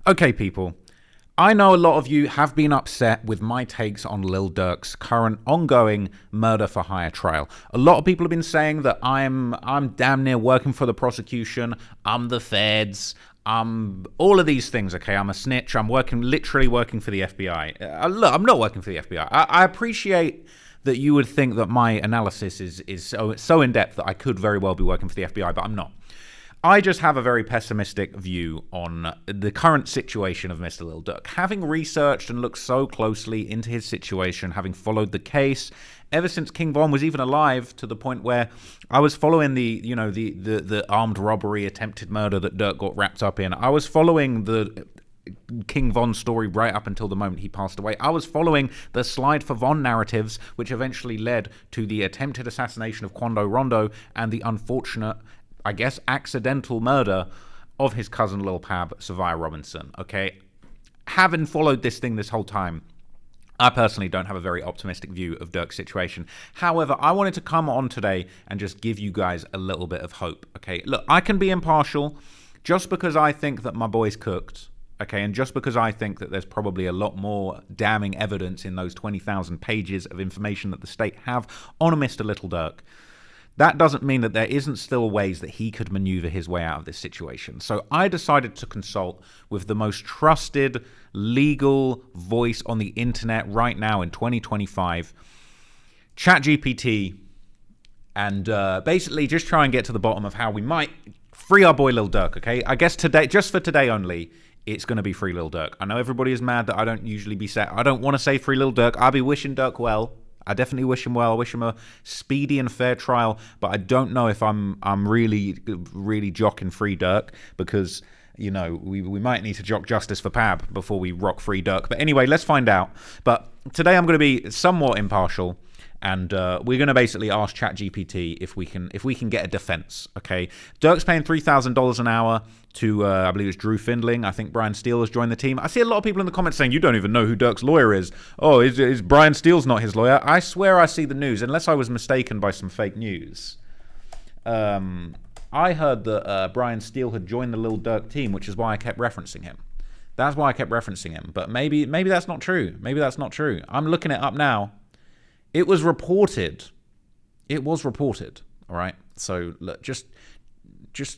Okay, people. I know a lot of you have been upset with my takes on Lil Durk's current ongoing murder for hire trial. A lot of people have been saying that I'm damn near working for the prosecution. I'm the feds. I'm all of these things. Okay, I'm a snitch. I'm literally working for the FBI. Look, I'm not working for the FBI. I appreciate that you would think that my analysis is so in depth that I could very well be working for the FBI, but I'm not. I just have a very pessimistic view on the current situation of Mr. Lil Durk. Having researched and looked so closely into his situation, having followed the case ever since King Von was even alive, to the point where I was following the armed robbery, attempted murder that Durk got wrapped up in. I was following the King Von story right up until the moment he passed away. I was following the Slide for Von narratives, which eventually led to the attempted assassination of Quando Rondo and the unfortunate, I guess, accidental murder of his cousin Lil Pab, Savia Robinson, okay? Having followed this thing this whole time, I personally don't have a very optimistic view of Durk's situation. However, I wanted to come on today and just give you guys a little bit of hope, okay? Look, I can be impartial just because I think that my boy's cooked, okay? And just because I think that there's probably a lot more damning evidence in those 20,000 pages of information that the state have on Mr. Little Durk. That doesn't mean that there isn't still ways that he could maneuver his way out of this situation. So I decided to consult with the most trusted legal voice on the internet right now in 2025, ChatGPT, and basically just try and get to the bottom of how we might free our boy Lil Durk, okay? I guess today, just for today only, it's going to be free Lil Durk. I know everybody is mad that I don't usually be set. I don't want to say free Lil Durk. I'll be wishing Durk well. I definitely wish him well. I wish him a speedy and fair trial, but I don't know if I'm really jocking free Durk, because, you know, we might need to jock justice for Pab before we rock free Durk. But anyway, let's find out. But today I'm going to be somewhat impartial, and we're going to basically ask ChatGPT if we can get a defense. Okay, Durk's paying $3,000 an hour to I believe it's Drew Findling. I think Brian Steele has joined the team. I see a lot of people in the comments saying you don't even know who Durk's lawyer is. Oh, is Brian Steele's not his lawyer? I swear I see the news, unless I was mistaken by some fake news. I heard that Brian Steele had joined the Lil Durk team, which is why I kept referencing him. That's why I kept referencing him. But maybe that's not true. Maybe that's not true. I'm looking it up now. It was reported. It was reported. All right. So look, just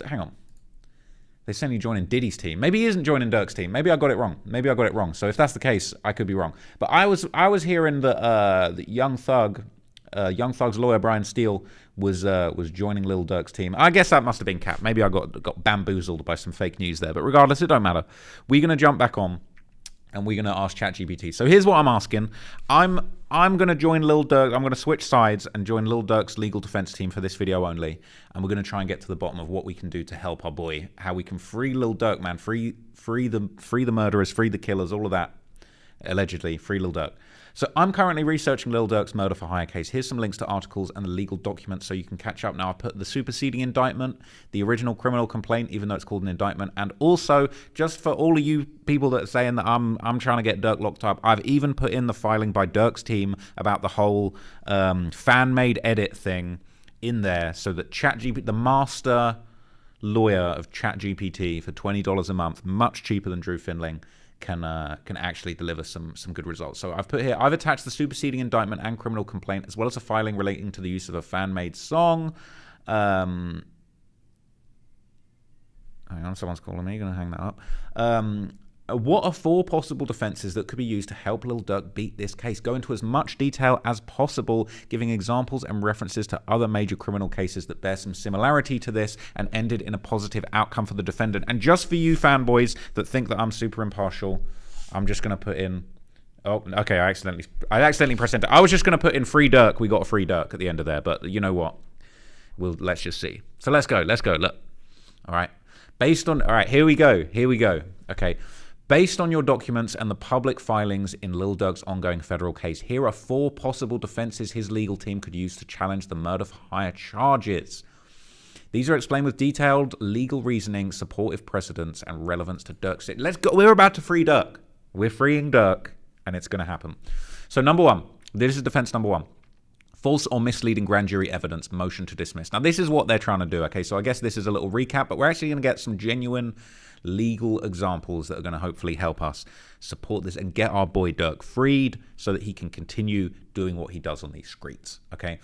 hang on. They're saying he's joining Diddy's team. Maybe he isn't joining Durk's team. Maybe I got it wrong. So if that's the case, I could be wrong. But I was hearing that Young Thug's lawyer Brian Steele was joining Lil Durk's team. I guess that must have been cap. Maybe I got bamboozled by some fake news there. But regardless, it don't matter. We're gonna jump back on, and we're gonna ask ChatGPT. So here's what I'm asking. I'm going to join Lil Durk. I'm going to switch sides and join Lil Durk's legal defense team for this video only. And we're going to try and get to the bottom of what we can do to help our boy. How we can free Lil Durk, man. Free the murderers, free the killers, all of that. Allegedly, free Lil Durk. So I'm currently researching Lil Durk's murder for hire case. Here's some links to articles and the legal documents so you can catch up. Now, I've put the superseding indictment, the original criminal complaint, even though it's called an indictment, and also, just for all of you people that are saying that I'm trying to get Durk locked up, I've even put in the filing by Durk's team about the whole fan-made edit thing in there, so that ChatGPT, the master lawyer of ChatGPT, for $20 a month, much cheaper than Drew Findling, can actually deliver some good results. So I've put here, I've attached the superseding indictment and criminal complaint, as well as a filing relating to the use of a fan-made song. Hang on, someone's calling me. Gonna hang that up. What are 4 possible defenses that could be used to help Lil Durk beat this case? Go into as much detail as possible, giving examples and references to other major criminal cases that bear some similarity to this and ended in a positive outcome for the defendant. And just for you fanboys that think that I'm super impartial, I'm just going to put in... Oh, okay, I accidentally pressed enter. I was just going to put in free Durk. We got a free Durk at the end of there, but you know what? Let's just see. So let's go. Look. All right. All right, here we go. Okay. Based on your documents and the public filings in Lil Durk's ongoing federal case, here are 4 possible defenses his legal team could use to challenge the murder for hire charges. These are explained with detailed legal reasoning, supportive precedents, and relevance to Durk's. Let's go. We're about to free Durk. We're freeing Durk, and it's going to happen. So number 1, this is defense number 1. false or misleading grand jury evidence, motion to dismiss. Now, this is what they're trying to do, okay? So I guess this is a little recap, but we're actually going to get some genuine legal examples that are going to hopefully help us support this and get our boy Durk freed so that he can continue doing what he does on these streets, okay?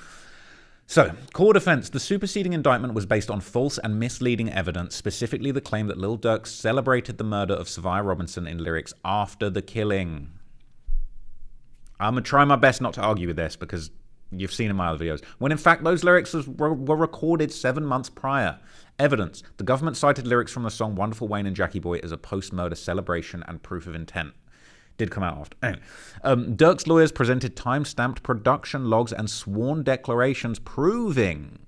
So, core defense. The superseding indictment was based on false and misleading evidence, specifically the claim that Lil Durk celebrated the murder of Savia Robinson in lyrics after the killing. I'm going to try my best not to argue with this because you've seen in my other videos, when in fact those lyrics were recorded 7 months prior. Evidence. The government cited lyrics from the song Wonderful Wayne and Jackie Boy as a post-murder celebration and proof of intent. Did come out after. Anyway, Durk's lawyers presented time-stamped production logs and sworn declarations proving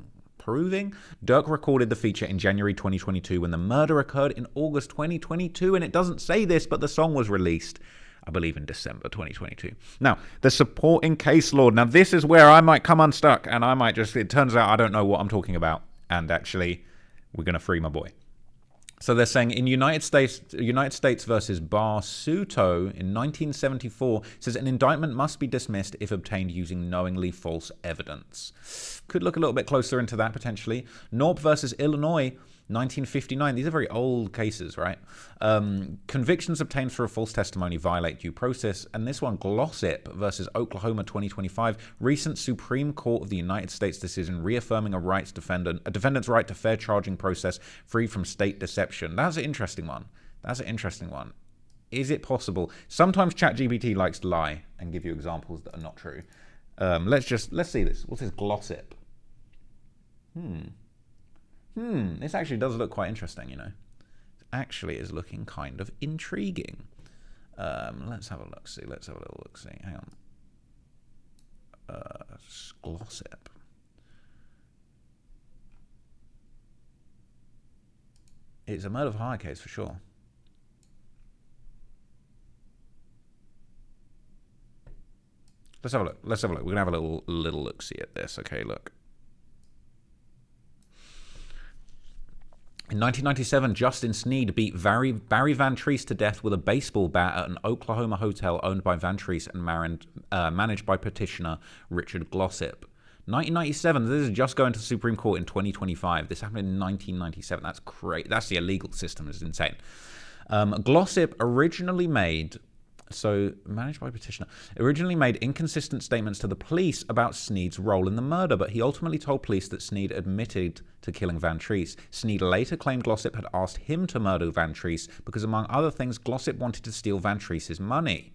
Durk recorded the feature in January 2022 when the murder occurred in August 2022, and it doesn't say this, but the song was released, I believe, in December 2022. Now, the supporting case law. Now, this is where I might come unstuck, and I might just, it turns out I don't know what I'm talking about, and actually, we're going to free my boy. So they're saying in United States versus Barsuto in 1974 says an indictment must be dismissed if obtained using knowingly false evidence. Could look a little bit closer into that potentially. Norp versus Illinois 1959. These are very old cases, right? Convictions obtained through a false testimony violate due process. And this one, Glossip versus Oklahoma 2025. Recent Supreme Court of the United States decision reaffirming a defendant's right to fair charging process free from state deception. That's an interesting one. That's an interesting one. Is it possible? Sometimes ChatGPT likes to lie and give you examples that are not true. Let's see this. What's this Glossip? This actually does look quite interesting, you know. It actually is looking kind of intriguing. Let's have a look. See, let's have a little look. See, hang on. Glossip. It's a murder for hire case for sure. Let's have a look. Let's have a look. We're gonna have a little look. See at this. Okay, look. In 1997, Justin Sneed beat Barry Van Treese to death with a baseball bat at an Oklahoma hotel owned by Van Treese and managed by petitioner Richard Glossip. 1997, this is just going to the Supreme Court in 2025. This happened in 1997. That's great. That's the illegal system. It's insane. Glossip originally made... managed by petitioner, originally made inconsistent statements to the police about Sneed's role in the murder, but he ultimately told police that Sneed admitted to killing Van Treese. Sneed later claimed Glossip had asked him to murder Van Treese because, among other things, Glossip wanted to steal Van Treese's money.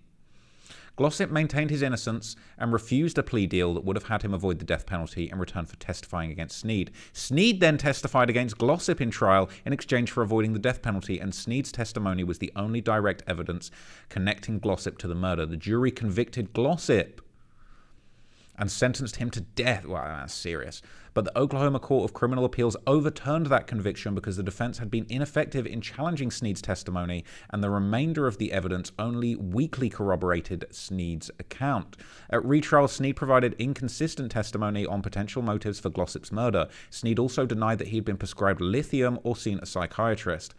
Glossip maintained his innocence and refused a plea deal that would have had him avoid the death penalty in return for testifying against Sneed. Sneed then testified against Glossip in trial in exchange for avoiding the death penalty, and Sneed's testimony was the only direct evidence connecting Glossip to the murder. The jury convicted Glossip and sentenced him to death. Wow, that's serious. But the Oklahoma Court of Criminal Appeals overturned that conviction because the defense had been ineffective in challenging Sneed's testimony, and the remainder of the evidence only weakly corroborated Sneed's account. At retrial, Sneed provided inconsistent testimony on potential motives for Glossip's murder. Sneed also denied that he had been prescribed lithium or seen a psychiatrist.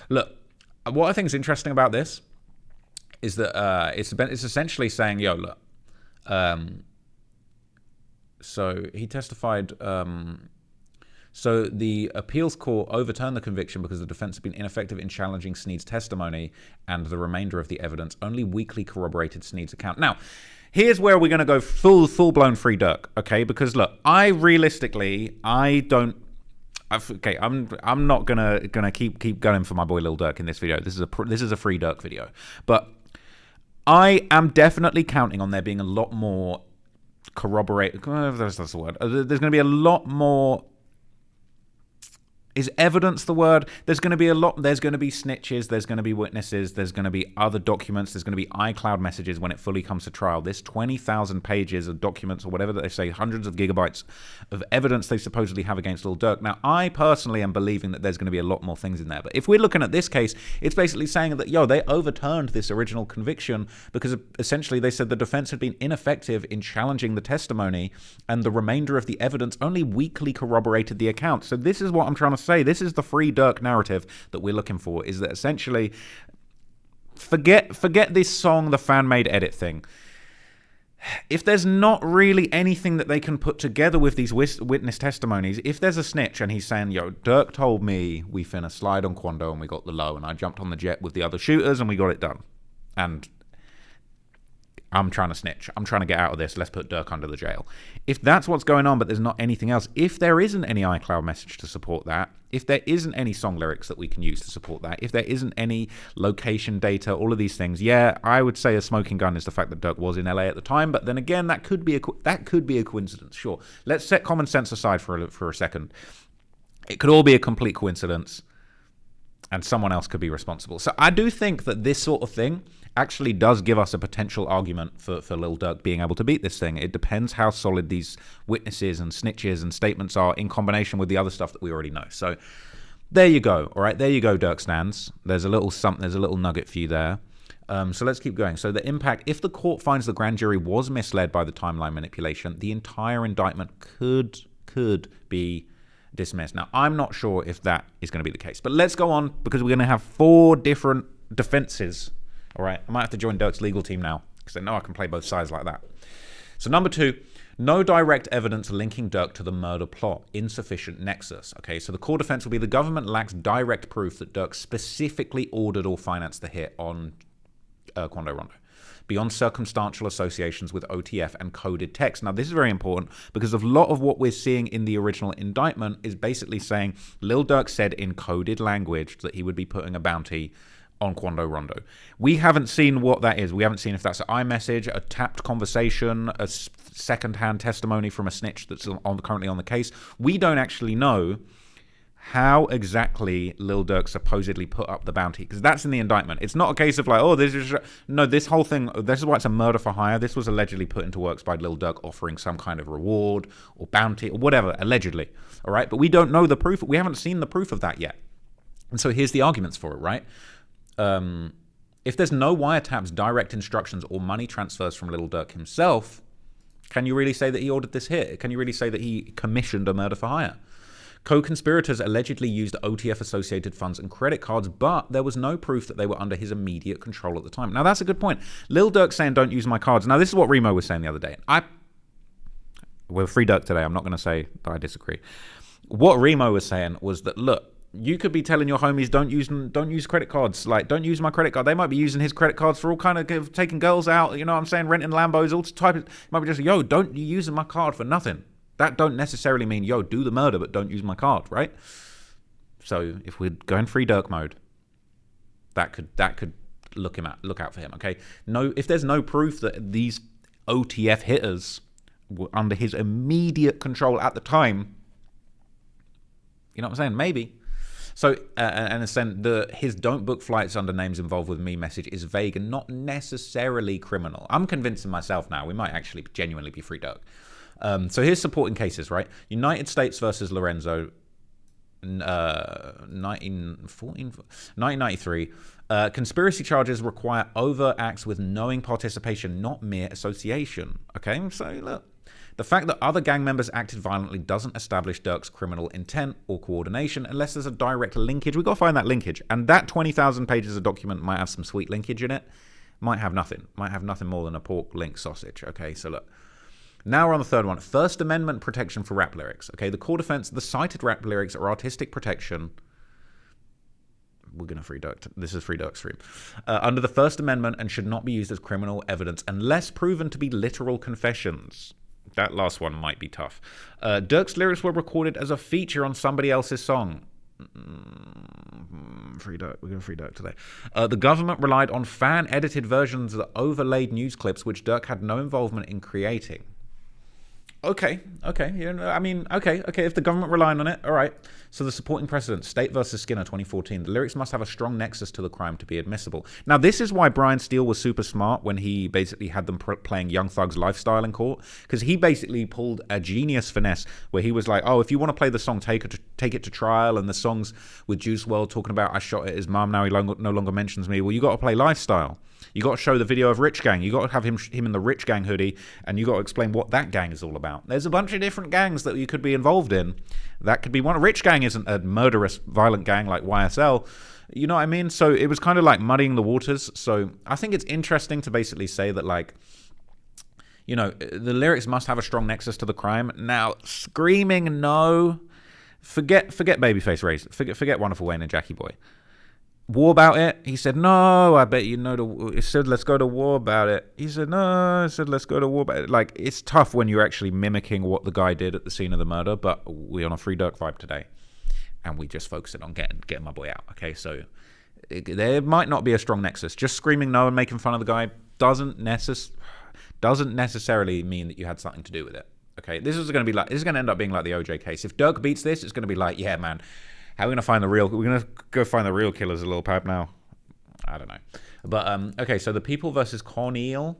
Look, what I think is interesting about this is that it's essentially saying, yo, look, so he testified, so the appeals court overturned the conviction because the defense had been ineffective in challenging Sneed's testimony, and the remainder of the evidence only weakly corroborated Sneed's account. Now, here's where we're going to go full-blown free Durk, okay? Because look, I'm not gonna keep going for my boy Lil Durk in this video. This is a free Durk video, but I am definitely counting on there being a lot more that's the word. There's going to be a lot more. Is evidence the word? There's going to be a lot. There's going to be snitches. There's going to be witnesses. There's going to be other documents. There's going to be iCloud messages when it fully comes to trial. This 20,000 pages of documents, or whatever that they say, hundreds of gigabytes of evidence they supposedly have against Lil Durk. Now, I personally am believing that there's going to be a lot more things in there. But if we're looking at this case, it's basically saying that, they overturned this original conviction because essentially they said the defense had been ineffective in challenging the testimony, and the remainder of the evidence only weakly corroborated the account. So this is what I'm trying to say. This is the free Durk narrative that we're looking for, is that essentially forget this song, the fan-made edit thing. if there's not really anything that they can put together with these witness testimonies, if there's a snitch and he's saying, yo, Durk told me we finna slide on Quando and we got the low and I jumped on the jet with the other shooters and we got it done. And I'm trying to snitch. I'm trying to get out of this. Let's put Durk under the jail. If that's what's going on, but there's not anything else, if there isn't any iCloud message to support that, if there isn't any song lyrics that we can use to support that, if there isn't any location data, all of these things, yeah, I would say a smoking gun is the fact that Durk was in LA at the time. But then again, that could be a coincidence. Sure, let's set common sense aside for a second. It could all be a complete coincidence, and someone else could be responsible. So I do think that this sort of thing actually does give us a potential argument for Lil Durk being able to beat this thing. It depends how solid these witnesses and snitches and statements are in combination with the other stuff that we already know. So there you go. All right, there you go, Durk stands. There's a little nugget for you there. So let's keep going. So the impact, if the court finds the grand jury was misled by the timeline manipulation, the entire indictment could be dismissed. Now, I'm not sure if that is going to be the case, but let's go on because we're going to have 4 different defenses. All right, I might have to join Durk's legal team now because I know I can play both sides like that. So number 2, no direct evidence linking Durk to the murder plot, insufficient nexus. Okay, so the core defense will be the government lacks direct proof that Durk specifically ordered or financed the hit on Quando Rondo, beyond circumstantial associations with OTF and coded text. Now, this is very important because a lot of what we're seeing in the original indictment is basically saying Lil Durk said in coded language that he would be putting a bounty on Quando Rondo. We haven't seen what that is. We haven't seen if that's an iMessage, a tapped conversation, a second-hand testimony from a snitch that's currently on the case. We don't actually know how exactly Lil Durk supposedly put up the bounty, because that's in the indictment. It's not a case of like, oh, this whole thing, this is why it's a murder for hire. This was allegedly put into works by Lil Durk offering some kind of reward or bounty or whatever, allegedly. All right, but we don't know the proof. We haven't seen the proof of that yet. And so here's the arguments for it, right? If there's no wiretaps, direct instructions, or money transfers from Lil Durk himself, can you really say that he ordered this hit? Can you really say that he commissioned a murder for hire? Co-conspirators allegedly used OTF-associated funds and credit cards, but there was no proof that they were under his immediate control at the time. Now, that's a good point. Lil Durk saying, don't use my cards. Now, this is what Remo was saying the other day. We're free Durk today. I'm not going to say that I disagree. What Remo was saying was that, look, you could be telling your homies, don't use credit cards. Like, don't use my credit card. They might be using his credit cards for all kind of taking girls out. You know what I'm saying? Renting Lambos, all type of. It might be just, yo, don't you using my card for nothing. That don't necessarily mean, yo, do the murder, but don't use my card, right? So if we're going free Durk mode, that could look out for him. Okay. No, if there's no proof that these OTF hitters were under his immediate control at the time, you know what I'm saying? Maybe. So, and his don't book flights under names involved with me message is vague and not necessarily criminal. I'm convincing myself now we might actually genuinely be free Durk. So here's supporting cases, right? United States versus Lorenzo, 1993. Conspiracy charges require overt acts with knowing participation, not mere association. Okay, so look. The fact that other gang members acted violently doesn't establish Durk's criminal intent or coordination unless there's a direct linkage. We've got to find that linkage. And that 20,000 pages of document might have some sweet linkage in it. Might have nothing more than a pork link sausage. Okay, so look. Now we're on the third one. First Amendment protection for rap lyrics. Okay, the core defense, the cited rap lyrics are artistic protection. We're going to free Durk. This is free Durk stream. Under the First Amendment and should not be used as criminal evidence unless proven to be literal confessions. That last one might be tough. Durk's lyrics were recorded as a feature on somebody else's song. Free Durk. We're going to free Durk today. The government relied on fan-edited versions that overlaid news clips which Durk had no involvement in creating. Okay. You know, I mean, okay. If the government relied on it, all right. So the supporting precedent, State versus Skinner, 2014. The lyrics must have a strong nexus to the crime to be admissible. Now, this is why Brian Steele was super smart when he basically had them playing Young Thug's Lifestyle in court, because he basically pulled a genius finesse where he was like, oh, if you want to play the song Take It to Trial, and the songs with Juice WRLD talking about I shot at his mum, now he no longer mentions me, well, you got to play Lifestyle. You got to show the video of Rich Gang. You got to have him in the Rich Gang hoodie, and you got to explain what that gang is all about. There's a bunch of different gangs that you could be involved in. That could be one. Rich Gang isn't a murderous, violent gang like YSL. You know what I mean? So it was kind of like muddying the waters. So I think it's interesting to basically say that, like, You know, the lyrics must have a strong nexus to the crime. Now, screaming no, forget Babyface Race, forget Wonderful Wayne and Jackie Boy. War about it? He said, no, I bet you know. He said, let's go to war about it. He said, no, I said, let's go to war about it. Like, it's tough when you're actually mimicking what the guy did at the scene of the murder, but we're on a Free Durk vibe today. And we just focusing on getting my boy out, okay? So there might not be a strong nexus. Just screaming no and making fun of the guy doesn't necessarily mean that you had something to do with it, okay? This is going to end up being like the OJ case. If Durk beats this, it's going to be like, yeah, man, how are we going to find the real... We're going to go find the real killers, Lil Pab, now. I don't know. But, okay, so the People versus Cornel,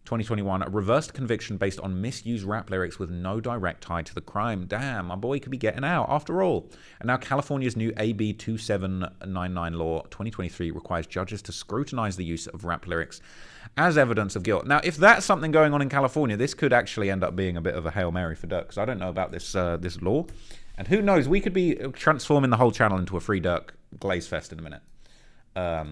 2021, a reversed conviction based on misused rap lyrics with no direct tie to the crime. Damn, my boy could be getting out after all. And now California's new AB 2799 law 2023 requires judges to scrutinize the use of rap lyrics as evidence of guilt. Now, if that's something going on in California, this could actually end up being a bit of a Hail Mary for Durk, because I don't know about this law. And who knows, we could be transforming the whole channel into a Free Durk glaze fest in a minute. I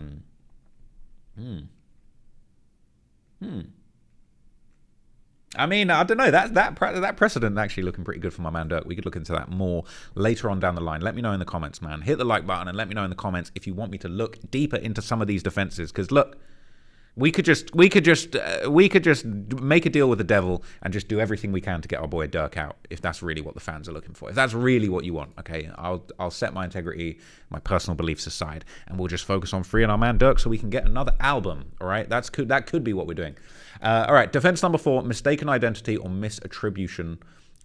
mean, I don't know. That precedent actually looking pretty good for my man Durk. We could look into that more later on down the line. Let me know in the comments, man. Hit the like button and let me know in the comments if you want me to look deeper into some of these defenses. Because look, we could just make a deal with the devil and just do everything we can to get our boy Durk out, if that's really what the fans are looking for. If that's really what you want, okay, I'll set my integrity, my personal beliefs aside, and we'll just focus on freeing our man Durk so we can get another album. All right, that could be what we're doing. All right, defense number 4: mistaken identity or misattribution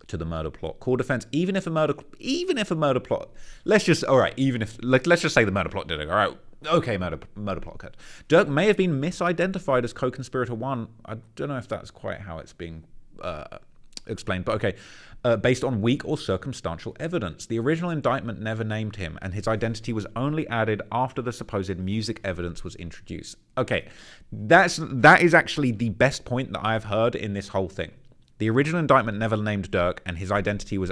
to the murder plot. Core defense: even if a murder plot, let's just say the murder plot did it. All right. Okay, murder plot occurred. Durk may have been misidentified as co-conspirator 1. I don't know if that's quite how it's being explained, but okay. Based on weak or circumstantial evidence. The original indictment never named him, and his identity was only added after the supposed music evidence was introduced. Okay, that is actually the best point that I have heard in this whole thing. The original indictment never named Durk, and his identity was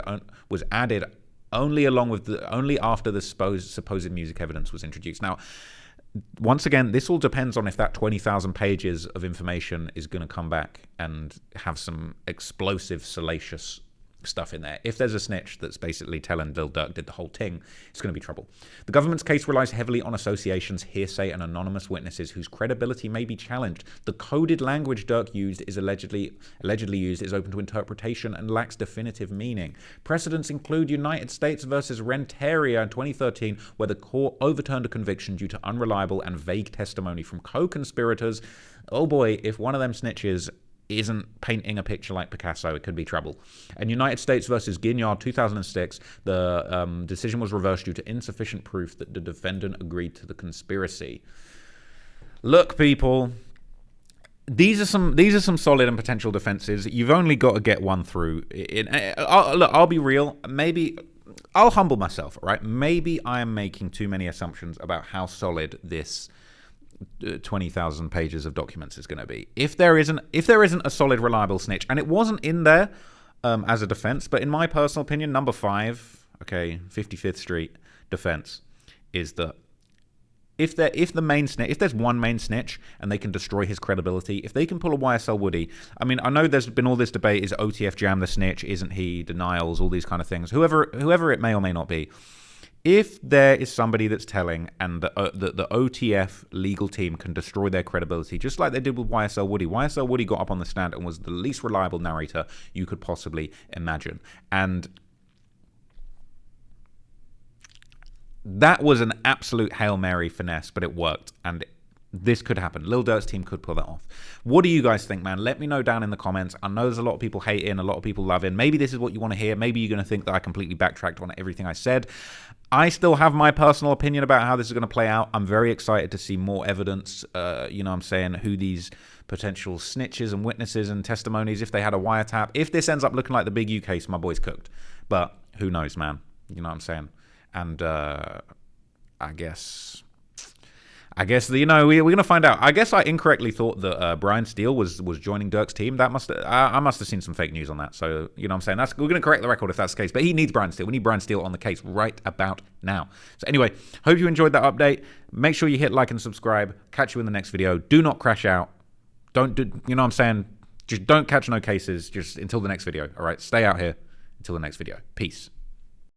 added only after the supposed music evidence was introduced. Now, once again, this all depends on if that 20,000 pages of information is going to come back and have some explosive, salacious stuff in there. If there's a snitch that's basically telling Lil Durk did the whole thing, it's going to be trouble. The government's case relies heavily on associations, hearsay, and anonymous witnesses whose credibility may be challenged. The coded language Durk used is allegedly used is open to interpretation and lacks definitive meaning. Precedents include United States versus Renteria in 2013, where the court overturned a conviction due to unreliable and vague testimony from co-conspirators. Oh boy, if one of them snitches isn't painting a picture like Picasso, it could be trouble. And United States versus Guignard, 2006, the decision was reversed due to insufficient proof that the defendant agreed to the conspiracy. Look, people, these are some solid and potential defenses. You've only got to get one through. I'll be real. Maybe I'll humble myself, right? Maybe I am making too many assumptions about how solid this 20,000 pages of documents is going to be. If there isn't a solid, reliable snitch, and it wasn't in there as a defense, but in my personal opinion, number 5, okay, 55th Street defense is that if there's one main snitch and they can destroy his credibility, if they can pull a YSL Woody, I mean, I know there's been all this debate: is OTF Jam the snitch? Isn't he? Denials, all these kind of things. Whoever it may or may not be. If there is somebody that's telling and the OTF legal team can destroy their credibility, just like they did with YSL Woody. YSL Woody got up on the stand and was the least reliable narrator you could possibly imagine. And that was an absolute Hail Mary finesse, but it worked. And this could happen. Lil Durk's team could pull that off. What do you guys think, man? Let me know down in the comments. I know there's a lot of people hating, a lot of people loving. Maybe this is what you want to hear. Maybe you're going to think that I completely backtracked on everything I said. I still have my personal opinion about how this is going to play out. I'm very excited to see more evidence, I'm saying, who these potential snitches and witnesses and testimonies, if they had a wiretap. If this ends up looking like the Big U case, my boy's cooked. But who knows, man? You know what I'm saying? And I guess we're gonna find out. I guess I incorrectly thought that Brian Steele was joining Durk's team. I must have seen some fake news on that. So you know what I'm saying, we're gonna correct the record if that's the case. But he needs Brian Steele. We need Brian Steele on the case right about now. So anyway, hope you enjoyed that update. Make sure you hit like and subscribe. Catch you in the next video. Do not crash out. Don't do, you know what I'm saying? Just don't catch no cases just until the next video. All right, stay out here until the next video. Peace.